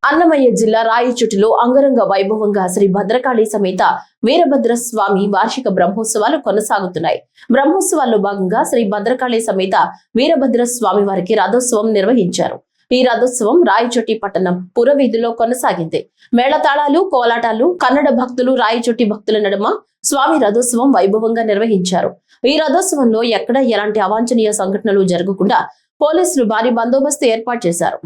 అన్నమయ్య జిల్లా రాయచోటిలో అంగరంగ వైభవంగా శ్రీ భద్రకాళి సమేత వీరభద్ర స్వామి వార్షిక బ్రహ్మోత్సవాలు కొనసాగుతున్నాయి. బ్రహ్మోత్సవాల్లో భాగంగా శ్రీ భద్రకాళి సమేత వీరభద్ర స్వామి వారికి రథోత్సవం నిర్వహించారు. ఈ రథోత్సవం రాయచోటి పట్టణం పురవీధిలో కొనసాగింది. మేళతాళాలు, కోలాటాలు, కన్నడ భక్తులు, రాయచోటి భక్తుల నడుమ స్వామి రథోత్సవం వైభవంగా నిర్వహించారు. ఈ రథోత్సవంలో ఎక్కడ ఎలాంటి అవాంఛనీయ సంఘటనలు జరగకుండా పోలీసులు భారీ బందోబస్తు ఏర్పాటు చేశారు.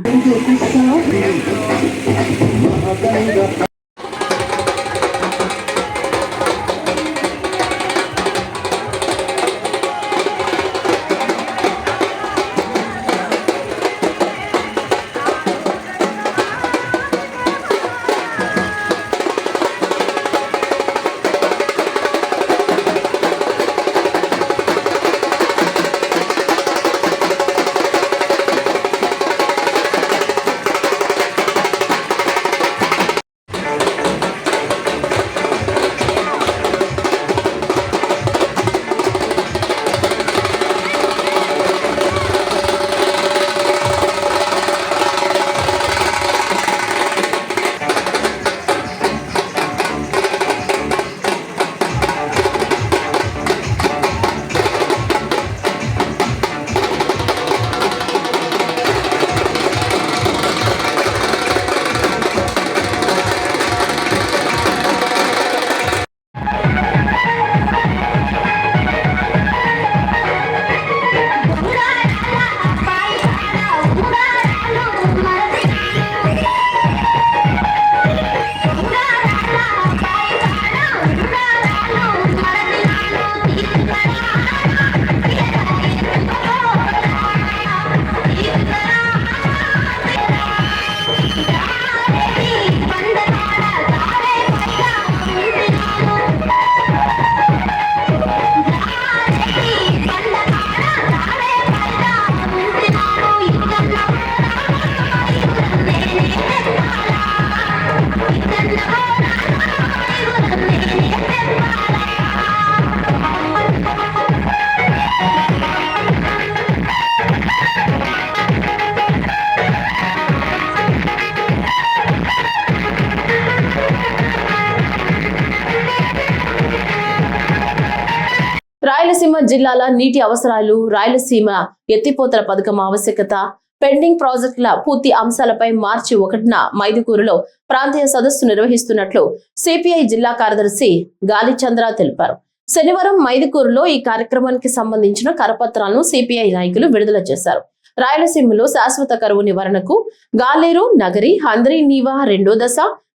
రాయలసీమ జిల్లాల నీటి అవసరాలు, రాయలసీమ ఎత్తిపోతల పథకం ఆవశ్యకత, పెండింగ్ ప్రాజెక్టుల పూర్తి అంశాలపై మార్చి 1న మైదుకూరులో ప్రాంతీయ సదస్సు నిర్వహిస్తున్నట్లు సిపిఐ జిల్లా కార్యదర్శి గాలిచంద్ర తెలిపారు. శనివారం మైదుకూరులో ఈ కార్యక్రమానికి సంబంధించిన కరపత్రాలను సిపిఐ నాయకులు విడుదల చేశారు. రాయలసీమలో శాశ్వత కరువు నివారణకు గాలేరు, నగరి, హంద్రీ నీవా రెండో దశ,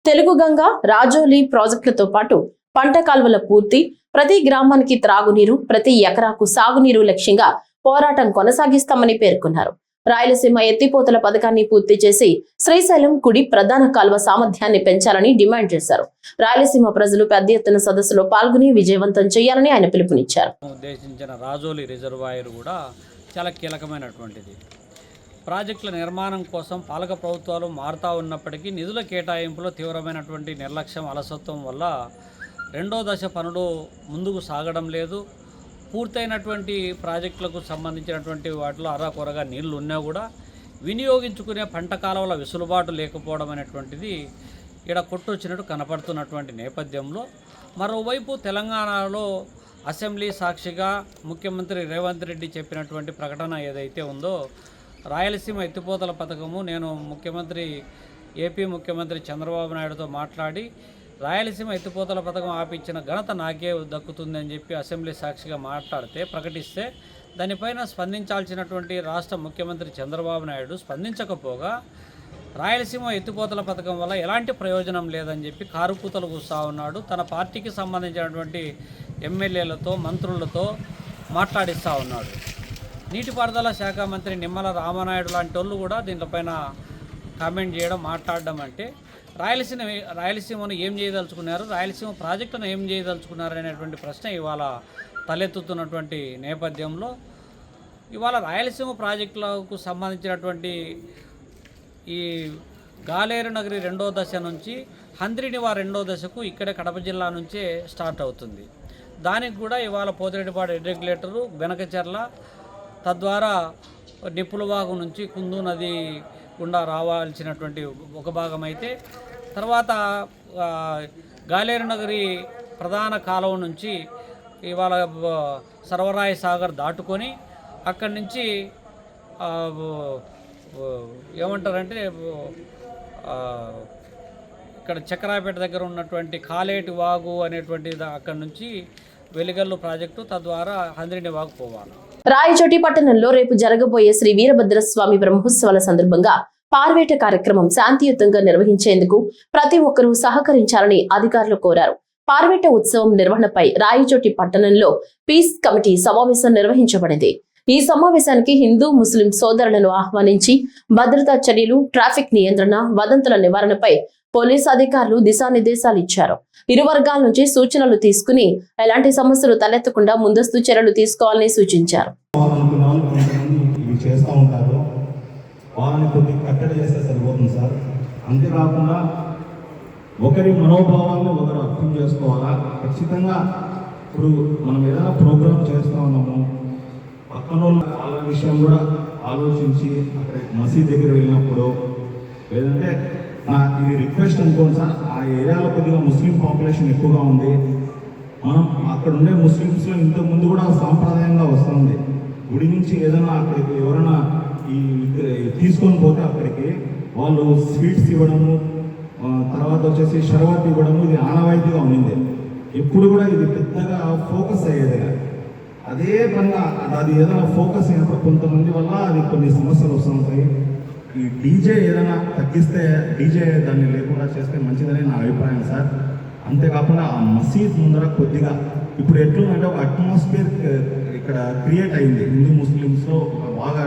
తెలుగుగంగ, రాజోలి ప్రాజెక్టులతో పాటు పంట కాల్వల పూర్తి, ప్రతి గ్రామానికి త్రాగునీరు, ప్రతి ఎకరాకు సాగునీరు లక్ష్యంగా పోరాటం కొనసాగిస్తామని పేర్కొన్నారు. రాయలసీమ ఎత్తిపోతల పథకాన్ని పూర్తి చేసి శ్రీశైలం కుడి ప్రధాన కాల్వ సామర్థ్యాన్ని పెంచాలని డిమాండ్ చేశారు. రాయలసీమ ప్రజలు పెద్ద ఎత్తున సదస్సులో పాల్గొని విజయవంతం చేయాలని ఆయన పిలుపునిచ్చారు. ఉద్దేశించిన రాజోలి రిజర్వాయర్ కూడా చాలా కీలకమైనటువంటిది. ప్రాజెక్టుల నిర్మాణం కోసం పాలక ప్రభుత్వాలు మారుతూ ఉన్నప్పటికీ నిధుల కేటాయింపులో తీవ్రమైనటువంటి నిర్లక్ష్యం, అలసత్వం వల్ల రెండో దశ పనులు ముందుకు సాగడం లేదు. పూర్తయినటువంటి ప్రాజెక్టులకు సంబంధించినటువంటి వాటిలో అరాకొరగా నీళ్లు ఉన్నా కూడా వినియోగించుకునే పంట కాలువల వెసులుబాటు లేకపోవడం అనేటువంటిది ఇక్కడ కొట్టొచ్చినట్టు కనపడుతున్నటువంటి నేపథ్యంలో, మరోవైపు తెలంగాణలో అసెంబ్లీ సాక్షిగా ముఖ్యమంత్రి రేవంత్ రెడ్డి చెప్పినటువంటి ప్రకటన ఏదైతే ఉందో, రాయలసీమ ఎత్తిపోతల పథకము నేను ఏపీ ముఖ్యమంత్రి చంద్రబాబు నాయుడుతో మాట్లాడి రాయలసీమ ఎత్తిపోతల పథకం ఆపించిన ఘనత నాకే దక్కుతుందని చెప్పి అసెంబ్లీ సాక్షిగా ప్రకటిస్తే దానిపైన స్పందించాల్సినటువంటి రాష్ట్ర ముఖ్యమంత్రి చంద్రబాబు నాయుడు స్పందించకపోగా రాయలసీమ ఎత్తిపోతల పథకం వల్ల ఎలాంటి ప్రయోజనం లేదని చెప్పి కారుకూతలు కూస్తూ ఉన్నాడు. తన పార్టీకి సంబంధించినటువంటి ఎమ్మెల్యేలతో, మంత్రులతో మాట్లాడిస్తూ ఉన్నాడు. నీటిపారుదల శాఖ మంత్రి నిమ్మల రామనాయుడు లాంటి వాళ్ళు కూడా దీనిపైన కామెంట్ చేయడం, మాట్లాడడం అంటే రాయలసీమను ఏం చేయదలుచుకున్నారు, రాయలసీమ ప్రాజెక్టును ఏం చేయదలుచుకున్నారు అనేటువంటి ప్రశ్న ఇవాళ తలెత్తుతున్నటువంటి నేపథ్యంలో ఇవాళ రాయలసీమ ప్రాజెక్టులకు సంబంధించినటువంటి ఈ గాలేరు నగరి రెండో దశ నుంచి హంద్రీనివా రెండో దశకు ఇక్కడే కడప జిల్లా నుంచే స్టార్ట్ అవుతుంది. దానికి కూడా ఇవాళ పోతిరెడ్డిపాడు రెగ్యులేటరు, వెనకచెర్ల, తద్వారా నిప్పులవాగు నుంచి కుందు నది గుండా రావాల్సినటువంటి ఒక భాగం అయితే తర్వాత గాలేరు నగరి ప్రధాన కాలువ నుంచి ఇవాళ సర్వరాయ సాగర్ దాటుకొని అక్కడి నుంచి ఏమంటారంటే ఇక్కడ చక్రాపేట దగ్గర ఉన్నటువంటి కాలేటి వాగు అనేటువంటి అక్కడి నుంచి వెలిగల్లు ప్రాజెక్టు తద్వారా హంద్రిని వాగు పోవాలి. రాయచోటి పట్టణంలో రేపు జరగబోయే శ్రీ వీరభద్రస్వామి బ్రహ్మోత్సవాల సందర్భంగా పార్వేట కార్యక్రమం శాంతియుతంగా నిర్వహించేందుకు ప్రతి ఒక్కరూ సహకరించాలని అధికారులు కోరారు. పార్వేట ఉత్సవం నిర్వహణపై రాయచోటి పట్టణంలో పీస్ కమిటీ సమావేశం నిర్వహించబడింది. ఈ సమావేశానికి హిందూ ముస్లిం సోదరులను ఆహ్వానించి భద్రతా చర్యలు, ట్రాఫిక్ నియంత్రణ, వదంతుల నివారణపై పోలీసు అధికారులు దిశానిర్దేశాలు ఇచ్చారు. ఇరు వర్గాల నుంచి సూచనలు తీసుకుని ఎలాంటి సమస్యలు తలెత్తకుండా ముందస్తు చర్యలు తీసుకోవాలని సూచించారు. ఒకరి మనోభావాలను ఒకరు అర్థం చేసుకోవాలా. ఖచ్చితంగా ఇప్పుడు మనం ఏదైనా ప్రోగ్రామ్ చేస్తూ ఉన్నాము, పక్కన వాళ్ళ విషయం కూడా ఆలోచించి అక్కడ మసీద్ దగ్గర వెళ్ళినప్పుడు లేదంటే ఇది రిక్వెస్ట్ అనుకోండి సార్, ఆ ఏరియాలో కొద్దిగా ముస్లిం పాపులేషన్ ఎక్కువగా ఉంది. మనం అక్కడ ఉండే ముస్లిమ్స్లో ఇంతకుముందు కూడా సాంప్రదాయంగా వస్తుంది. గుడి నుంచి ఏదైనా అక్కడికి ఎవరైనా ఈ తీసుకొని పోతే అక్కడికి వాళ్ళు స్వీట్స్ ఇవ్వడము, తర్వాత వచ్చేసి షర్బత్ ఇవ్వడము, ఇది ఆనవాయితీగా ఉంది. ఎప్పుడు కూడా ఇది పెద్దగా ఫోకస్ అయ్యేది. అదే పనిగా అది ఏదైనా ఫోకస్ అయినప్పుడు కొంతమంది వల్ల అది కొన్ని సమస్యలు వస్తుంటాయి. ఈ డీజే ఏదైనా తగ్గిస్తే, డీజే దాన్ని లేకుండా చేస్తే మంచిదని నా అభిప్రాయం సార్. అంతేకాకుండా ఆ మసీద్ ముందర కొద్దిగా ఇప్పుడు ఎట్లుందంటే ఒక అట్మాస్ఫియర్ ఇక్కడ క్రియేట్ అయింది. హిందూ ముస్లిమ్స్లో బాగా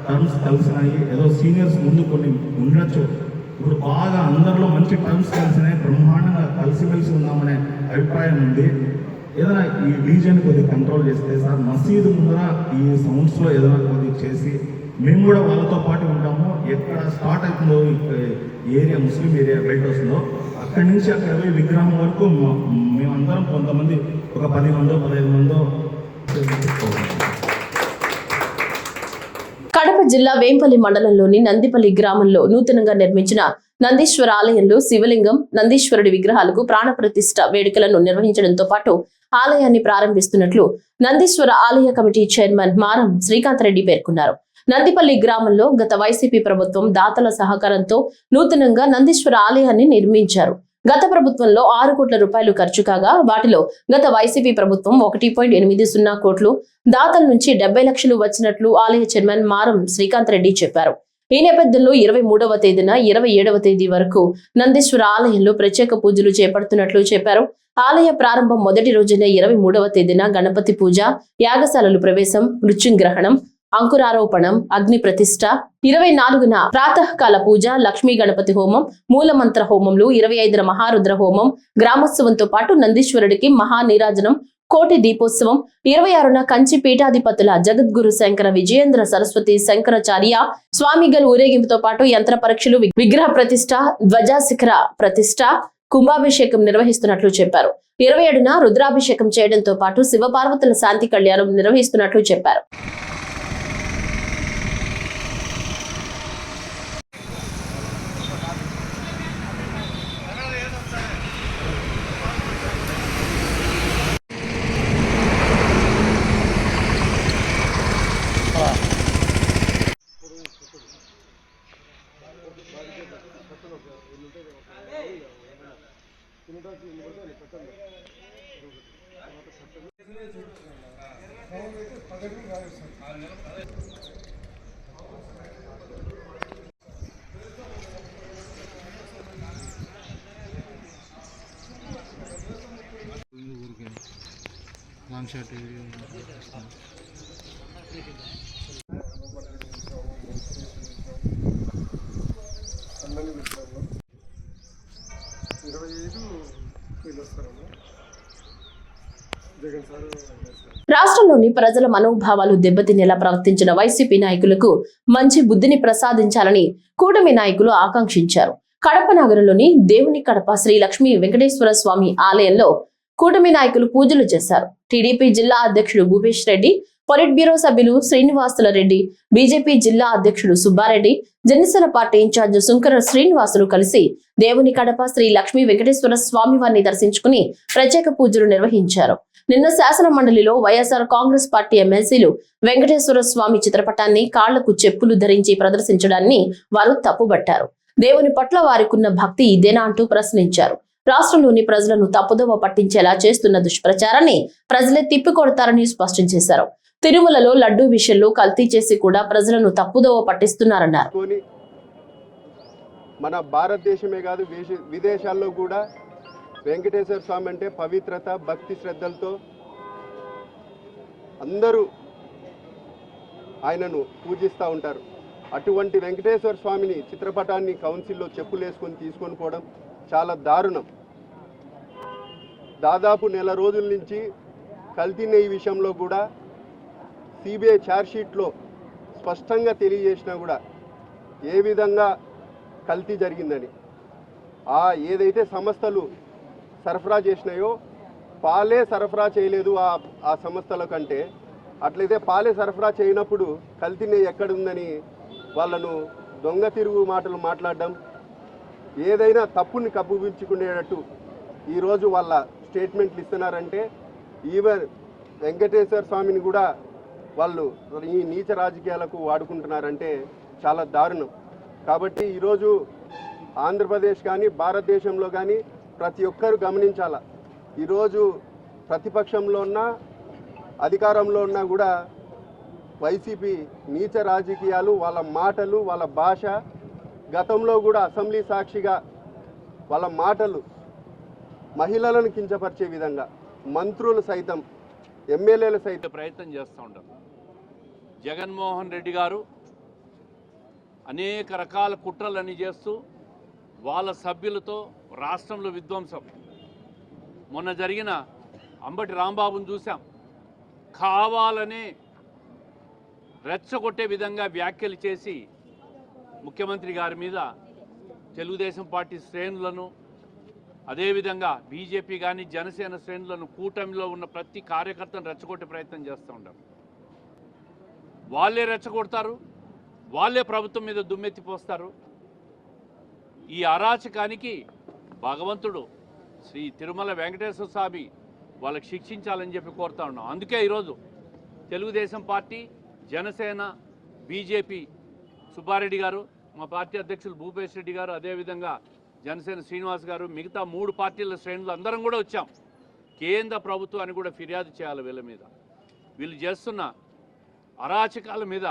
టర్మ్స్ కలిసినాయి. ఏదో సీనియర్స్ ముందు కొన్ని ఉండొచ్చు, ఇప్పుడు బాగా అందరిలో మంచి టర్మ్స్ కలిసినాయి, బ్రహ్మాండంగా కలిసిమెలిసి ఉన్నామనే అభిప్రాయం ఉంది. ఏదైనా ఈ డీజేని కొద్దిగా కంట్రోల్ చేస్తే సార్, మసీదు ముందర ఈ సౌండ్స్లో ఏదైనా కొద్దిగా చేసి మేము కూడా వాళ్ళతో పాటు ఉంటాము. ఎక్కడ స్టార్ట్ అవుతుందో ఏరియా, ముస్లిం ఏరియా బయట వస్తుందో అక్కడి నుంచి అక్కడ విగ్రహం వరకు మేమందరం కొంతమంది ఒక 10 మందో 15 మందో. కడప జిల్లా వేంపల్లి మండలంలోని నందిపల్లి గ్రామంలో నూతనంగా నిర్మించిన నందీశ్వర ఆలయంలో శివలింగం, నందీశ్వరుడి విగ్రహాలకు ప్రాణప్రతిష్ఠ వేడుకలను నిర్వహించడంతో పాటు ఆలయాన్ని ప్రారంభిస్తున్నట్లు నందీశ్వర ఆలయ కమిటీ చైర్మన్ మారం శ్రీకాంత్ రెడ్డి పేర్కొన్నారు. నందిపల్లి గ్రామంలో గత వైసీపీ ప్రభుత్వం దాతల సహకారంతో నూతనంగా నందీశ్వర ఆలయాన్ని నిర్మించారు. గత ప్రభుత్వంలో 6 కోట్ల రూపాయలు ఖర్చు కాగా వాటిలో గత వైసీపీ ప్రభుత్వం 1.80 కోట్లు, దాతల నుంచి 70 లక్షలు వచ్చినట్లు ఆలయ చైర్మన్ మారం శ్రీకాంత్ రెడ్డి చెప్పారు. ఈ నేపథ్యంలో 23వ తేదీన 27వ తేదీ వరకు నందీశ్వర ఆలయంలో ప్రత్యేక పూజలు చేపడుతున్నట్లు చెప్పారు. ఆలయ ప్రారంభం మొదటి రోజున 23వ తేదీన గణపతి పూజ, యాగశాలలు ప్రవేశం, మృత్యుంగ్రహణం, అంకురారోపణం, అగ్ని ప్రతిష్ఠ, 24న ప్రాతకాల పూజ, లక్ష్మీ గణపతి హోమం, మూలమంత్ర హోమంలు, 25న మహారుద్ర హోమం, గ్రామోత్సవంతో పాటు నందీశ్వరుడికి మహానీరాజనం, కోటి దీపోత్సవం, 26న కంచి పీఠాధిపతుల జగద్గురు శంకర విజయేంద్ర సరస్వతి శంకరాచార్య స్వామిగల్ ఊరేగింపుతో పాటు యంత్ర పరీక్షలు, విగ్రహ ప్రతిష్ఠ, ధ్వజాశిఖర ప్రతిష్ఠ, కుంభాభిషేకం నిర్వహిస్తున్నట్లు చెప్పారు. 27న రుద్రాభిషేకం చేయడంతో పాటు శివపార్వతుల శాంతి కళ్యాణం నిర్వహిస్తున్నట్లు చెప్పారు. లాంగ్ షాట్ వీడియో రాష్ట్రంలోని ప్రజల మనోభావాలు దెబ్బతినేలా ప్రవర్తించిన వైసీపీ నాయకులకు మంచి బుద్ధిని ప్రసాదించాలని కూటమి నాయకులు ఆకాంక్షించారు. కడప నగరంలోని దేవుని కడప శ్రీ లక్ష్మీ వెంకటేశ్వర స్వామి ఆలయంలో కూటమి నాయకులు పూజలు చేశారు. టీడీపీ జిల్లా అధ్యక్షుడు భూపేష్ రెడ్డి, పొలిట్ బ్యూరో సభ్యులు శ్రీనివాసుల రెడ్డి, బీజేపీ జిల్లా అధ్యక్షుడు సుబ్బారెడ్డి, జనసేన పార్టీ ఇన్ఛార్జ్ సుంకర శ్రీనివాసులు కలిసి దేవుని కడప శ్రీ లక్ష్మీ వెంకటేశ్వర స్వామి వారిని దర్శించుకుని ప్రత్యేక పూజలు నిర్వహించారు. నిన్న శాసన మండలిలో వైఎస్ఆర్ కాంగ్రెస్ పార్టీ ఎమ్మెల్సీలు వెంకటేశ్వర స్వామి చిత్రపటాన్ని కాళ్లకు చెప్పులు ధరించి ప్రదర్శించడాన్ని వారు తప్పుబట్టారు. దేవుని పట్ల వారికున్న భక్తి ఇదేనా అంటూ ప్రశ్నించారు. రాష్ట్రంలోని ప్రజలను తప్పుదోవ పట్టించేలా చేస్తున్న దుష్ప్రచారాన్ని ప్రజలే తిప్పికొడతారని స్పష్టం చేశారు. తిరుమలలో లడ్డూ విషయంలో కల్తీ చేసి కూడా ప్రజలను తప్పుదోవ పట్టిస్తున్నారన్నారు. మన భారతదేశమే కాదు విదేశాల్లో కూడా వెంకటేశ్వర స్వామి అంటే పవిత్రత, భక్తి శ్రద్ధలతో అందరూ ఆయనను పూజిస్తూ ఉంటారు. అటువంటి వెంకటేశ్వర స్వామిని చిత్రపటాన్ని కౌన్సిల్లో చెప్పులు వేసుకొని తీసుకొని పోవడం చాలా దారుణం. దాదాపు నెల రోజుల నుంచి కల్తీ నెయ్యి విషయంలో కూడా సిబిఐ ఛార్జ్షీట్లో స్పష్టంగా తెలియజేసినా కూడా ఏ విధంగా కల్తీ జరిగిందని, ఏదైతే సంస్థలు సరఫరా చేసినాయో పాలే సరఫరా చేయలేదు ఆ సంస్థల కంటే, అట్లయితే పాలే సరఫరా చేయనప్పుడు కల్తీ నెయ్యి ఎక్కడుందని వాళ్ళను దొంగ తిరుగు మాటలు మాట్లాడడం, ఏదైనా తప్పుని కప్పుపించుకునేటట్టు ఈరోజు వాళ్ళ స్టేట్మెంట్లు ఇస్తున్నారంటే ఈవెన్ వెంకటేశ్వర స్వామిని కూడా వాళ్ళు ఈ నీచ రాజకీయాలకు వాడుకుంటున్నారంటే చాలా దారుణం. కాబట్టి ఈరోజు ఆంధ్రప్రదేశ్ కానీ భారతదేశంలో కానీ ప్రతి ఒక్కరు గమనించాల. ఈరోజు ప్రతిపక్షంలో ఉన్నా అధికారంలో ఉన్నా కూడా వైసీపీ నీచ రాజకీయాలు, వాళ్ళ మాటలు, వాళ్ళ భాష, గతంలో కూడా అసెంబ్లీ సాక్షిగా వాళ్ళ మాటలు మహిళలను కించపరిచే విధంగా మంత్రులు సైతం, ఎమ్మెల్యేలు సైతం ప్రయత్నం చేస్తూ ఉంటారు. జగన్మోహన్ రెడ్డి గారు అనేక రకాల కుట్రలన్నీ చేస్తూ వాళ్ళ సభ్యులతో రాష్ట్రంలో విధ్వంసం. మొన్న జరిగిన అంబటి రాంబాబుని చూసాం, కావాలనే రెచ్చగొట్టే విధంగా వ్యాఖ్యలు చేసి ముఖ్యమంత్రి గారి మీద తెలుగుదేశం పార్టీ శ్రేణులను, అదేవిధంగా బీజేపీ కానీ జనసేన శ్రేణులను, కూటమిలో ఉన్న ప్రతి కార్యకర్తను రెచ్చగొట్టే ప్రయత్నం చేస్తూ ఉంటారు. వాళ్ళే రెచ్చగొడతారు, వాళ్ళే ప్రభుత్వం మీద దుమ్మెత్తిపోస్తారు. ఈ అరాచకానికి భగవంతుడు శ్రీ తిరుమల వెంకటేశ్వర స్వామి వాళ్ళకి శిక్షించాలని చెప్పి కోరుతా ఉన్నాం. అందుకే ఈరోజు తెలుగుదేశం పార్టీ, జనసేన, బీజేపీ సుబ్బారెడ్డి గారు, మా పార్టీ అధ్యక్షులు భూపేష్ రెడ్డి గారు, అదేవిధంగా జనసేన శ్రీనివాస్ గారు, మిగతా 3 పార్టీల శ్రేణులు అందరం కూడా వచ్చాం. కేంద్ర ప్రభుత్వాన్ని కూడా ఫిర్యాదు చేయాలి. వీళ్ళ మీద, వీళ్ళు చేస్తున్న అరాచకాల మీద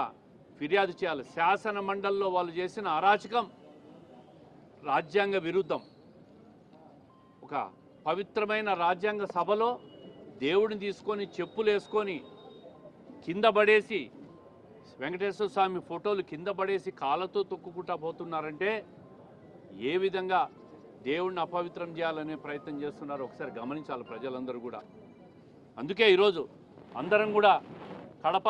ఫిర్యాదు చేయాలి. శాసన మండలిలో వాళ్ళు చేసిన అరాచకం రాజ్యాంగ విరుద్ధం. ఒక పవిత్రమైన రాజ్యాంగ సభలో దేవుడిని తీసుకొని చెప్పులు వేసుకొని కింద పడేసి, వెంకటేశ్వర స్వామి ఫోటోలు కింద పడేసి కాళ్ళతో తొక్కుకుంటా పోతున్నారంటే ఏ విధంగా దేవుడిని అపవిత్రం చేయాలనే ప్రయత్నం చేస్తున్నారో ఒకసారి గమనించాలి ప్రజలందరూ కూడా. అందుకే ఈరోజు అందరం కూడా కడప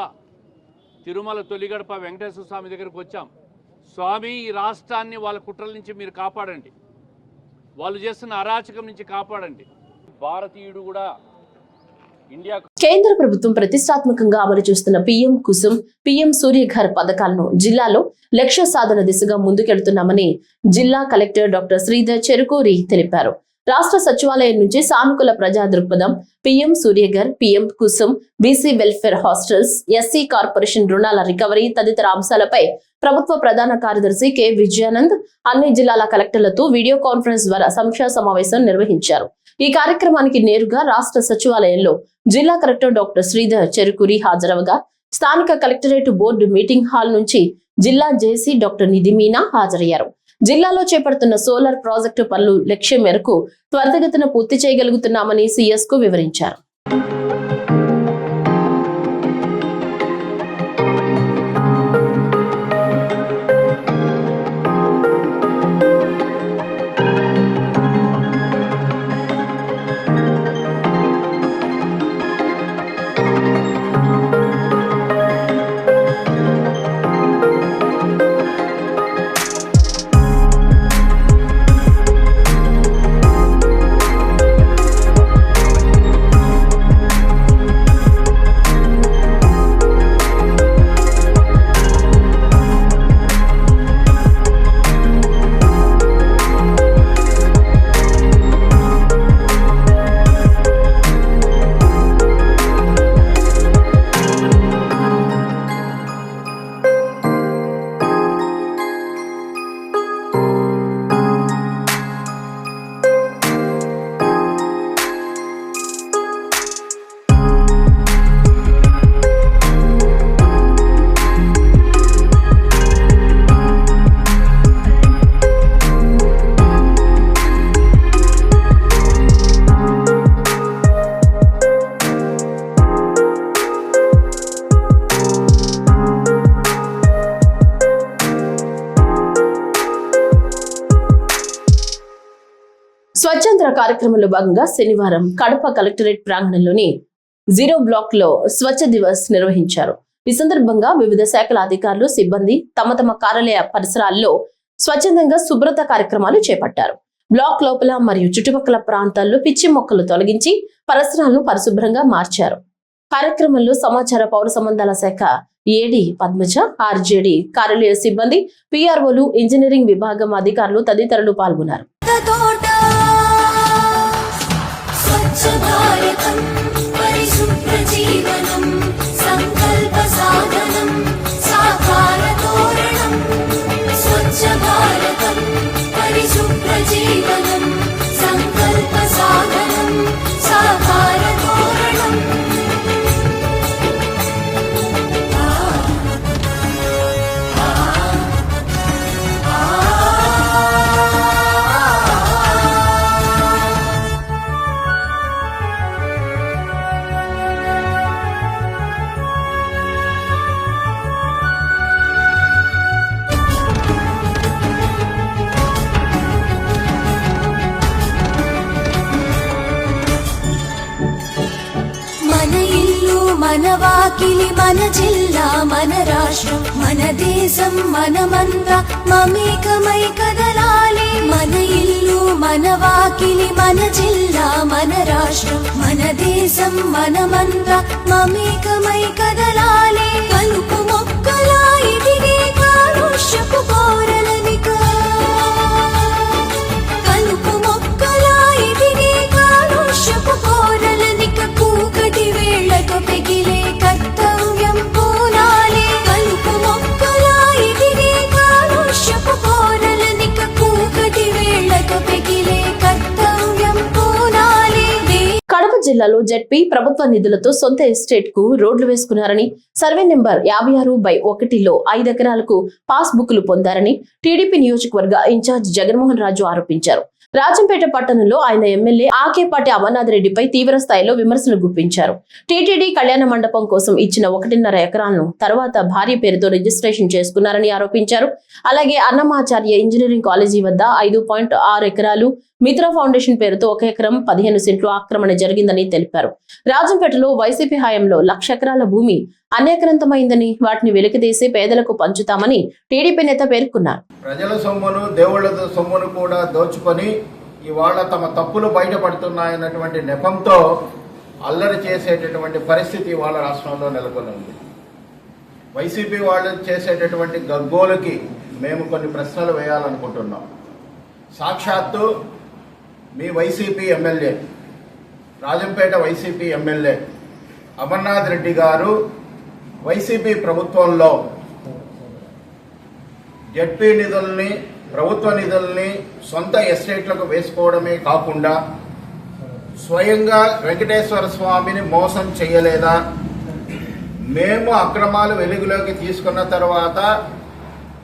తిరుమల తొలిగడప వెంకటేశ్వర స్వామి దగ్గరకు వచ్చాం. స్వామి, ఈ రాష్ట్రాన్ని వాళ్ళ కుట్రల నుంచి మీరు కాపాడండి, వాళ్ళు చేస్తున్న అరాచకం నుంచి కాపాడండి. భారతీయుడు కూడా ఇండియా. కేంద్ర ప్రభుత్వం ప్రతిష్టాత్మకంగా అమలు చేస్తున్న పీఎం కుసుమ్, పీఎం సూర్యఘర్ పథకాలను జిల్లాలో లక్ష్య సాధన దిశగా ముందుకెళ్తున్నామని జిల్లా కలెక్టర్ డాక్టర్ శ్రీధర్ చెరుకూరి తెలిపారు. రాష్ట్ర సచివాలయం నుంచి సానుకూల ప్రజా దృక్పథం, PM Surya Ghar, PM Kusum, BC welfare hostels, SC corporation రుణాల రికవరీ తదితర అంశాలపై ప్రభుత్వ ప్రధాన కార్యదర్శి కె విజయానంద్ అన్ని జిల్లాల కలెక్టర్లతో వీడియో కాన్ఫరెన్స్ ద్వారా సమీక్షా సమావేశం నిర్వహించారు. ఈ కార్యక్రమానికి నేరుగా రాష్ట్ర సచివాలయంలో జిల్లా కలెక్టర్ డాక్టర్ శ్రీధర్ చెరుకూరి హాజరవగా, స్థానిక కలెక్టరేట్ బోర్డు మీటింగ్ హాల్ నుంచి జిల్లా జేసీ డాక్టర్ నిధి మీనా హాజరయ్యారు. జిల్లాలో చేపడుతున్న సోలార్ ప్రాజెక్టు పనులు లక్ష్యం మేరకు త్వరితగతిన పూర్తి చేయగలుగుతున్నామని సీఎస్ కు వివరించారు. స్వచ్ఛంద్ర కార్యక్రమంలో భాగంగా శనివారం కడప కలెక్టరేట్ ప్రాంగణంలోని 0 బ్లాక్ లో స్వచ్ఛ దివస్ నిర్వహించారు. ఈ సందర్భంగా వివిధ శాఖల అధికారులు, సిబ్బంది తమ తమ కార్యాలయ పరిసరాల్లో స్వచ్ఛందంగా శుభ్రత కార్యక్రమాలు చేపట్టారు. బ్లాక్ లోపల మరియు చుట్టుపక్కల ప్రాంతాల్లో పిచ్చి మొక్కలు తొలగించి పరిసరాలను పరిశుభ్రంగా మార్చారు. కార్యక్రమంలో సమాచార పౌర సంబంధాల శాఖ ఏడీ పద్మజ, ఆర్జేడీ కార్యాలయ సిబ్బంది, పిఆర్ఓలు, ఇంజనీరింగ్ విభాగం అధికారులు తదితరులు పాల్గొన్నారు. మన వాకిలి, మన జిల్లా, మన రాష్ట్రం, మన దేశం, మనమంద మమేకమై కదలాలి. మన ఇల్లు, మన వాకిలి, మన జిల్లా, మన రాష్ట్రం, మన దేశం, మనమంద మమేకమై కదలాలి. కలుపు మొక్కలా ఎదిగే కాలుష్యపు కోరలనిక, కలుపు మొక్కలా ఎదిగే కాలుష్యపు కోరలనిక కూకటి వేళ్లతో పెగిలే కర్తవ్యం పూనాలి. కలుపు మొక్కలా ఎదిగే కాలుష్యపు కోరలనిక కూకటి వేళ్లతో పెగిలే కర్తవ్యం పూనాలి. కడప జిల్లాలో జెడ్పీ ప్రభుత్వ నిధులతో సొంత ఎస్టేట్ కు రోడ్లు వేసుకున్నారని, సర్వే నెంబర్ 56/1లో 5 ఎకరాలకు పాస్ బుక్లు పొందారని టీడీపీ నియోజకవర్గ ఇన్ఛార్జ్ జగన్మోహన్ రాజు ఆరోపించారు. రాజంపేట పట్టణంలో ఆయన ఎమ్మెల్యే ఆకేపాటి అమర్నాథ్ రెడ్డిపై తీవ్ర స్థాయిలో విమర్శలు గుప్పించారు. టీటీడీ కళ్యాణ మండపం కోసం ఇచ్చిన 1.5 ఎకరాలను తర్వాత భార్య పేరుతో రిజిస్ట్రేషన్ చేసుకున్నారని ఆరోపించారు. అలాగే అన్నమాచార్య ఇంజనీరింగ్ కాలేజీ వద్ద 5.6 ఎకరాలు, మిత్ర ఫౌండేషన్ పేరుతో 1 ఎకరం 15 సెంట్లు ఆక్రమణ జరిగిందని తెలిపారు. రాజంపేటలో వైసీపీ హయాంలో 1,00,000 ఎకరాల భూమి అన్యాక్రాంతమైందని, వాటిని వెలికితీసి పేదలకు పంచుతామని టీడీపీ నేత పేర్కొన్నారు. ప్రజల సొమ్మును, దేవుళ్ల సొమ్మును కూడా దోచుకొని ఇవాళ తమ తప్పులు బయటపడుతున్నాయన్నటువంటి నెపంతో అల్లరి చేసేటటువంటి పరిస్థితి ఇవాళ రాష్ట్రంలో నెలకొని ఉంది. వైసీపీ వాళ్ళు చేసేటటువంటి గగ్గోలకి మేము కొన్ని ప్రశ్నలు వేయాలనుకుంటున్నాం. సాక్షాత్తు మీ YCP MLA, Rajampet YCP MLA Amarnath Reddy garu YCP ప్రభుత్వంలో జెడ్పీ నిధుల్ని, ప్రభుత్వ నిధుల్ని సొంత ఎస్టేట్లకు వేసుకోవడమే కాకుండా స్వయంగా వెంకటేశ్వర స్వామిని మోసం చేయలేదా? మేము అక్రమాలు వెలుగులోకి తీసుకున్న తర్వాత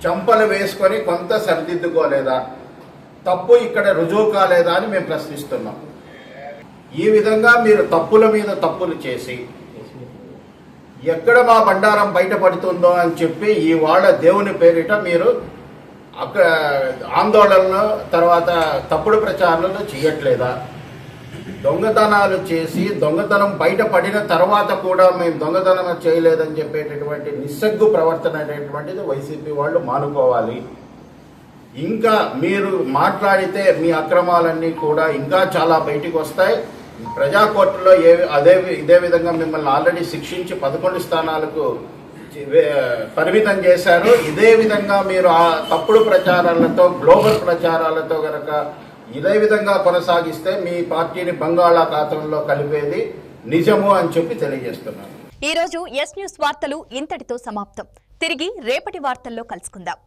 చంపలు వేసుకొని కొంత సరిదిద్దుకోలేదా? తప్పు ఇక్కడ రుజువు కాలేదా అని మేము ప్రశ్నిస్తున్నాం. ఈ విధంగా మీరు తప్పుల మీద తప్పులు చేసి ఎక్కడ మా బండారం బయటపడుతుందో అని చెప్పి ఇవాళ దేవుని పేరిట మీరు ఆందోళనలు, తర్వాత తప్పుడు ప్రచారాలు చేయట్లేదా? దొంగతనాలు చేసి దొంగతనం బయటపడిన తర్వాత కూడా మేము దొంగతనం చేయలేదని చెప్పేటటువంటి నిస్సగ్గు ప్రవర్తన అనేటువంటిది వైసీపీ వాళ్ళు మానుకోవాలి. ఇంకా మీరు మాట్లాడితే మీ అక్రమాలన్నీ కూడా ఇంకా చాలా బయటికి వస్తాయి. ప్రజా కోర్టులో ఇదే విధంగా మిమ్మల్ని ఆల్రెడీ శిక్షించి 11 స్థానాలకు పరిమితం చేశారు. ఇదే విధంగా మీరు ఆ తప్పుడు ప్రచారాలతో, గ్లోబల్ ప్రచారాలతో గనక ఇదే విధంగా కొనసాగిస్తే మీ పార్టీని బంగాళాఖాతంలో కలిపేది నిజము అని చెప్పి తెలియజేస్తున్నాను. ఈ రోజు ఎస్ న్యూస్ వార్తలు ఇంతటితో సమాప్తం. తిరిగి రేపటి వార్తల్లో కలుసుకుందాం.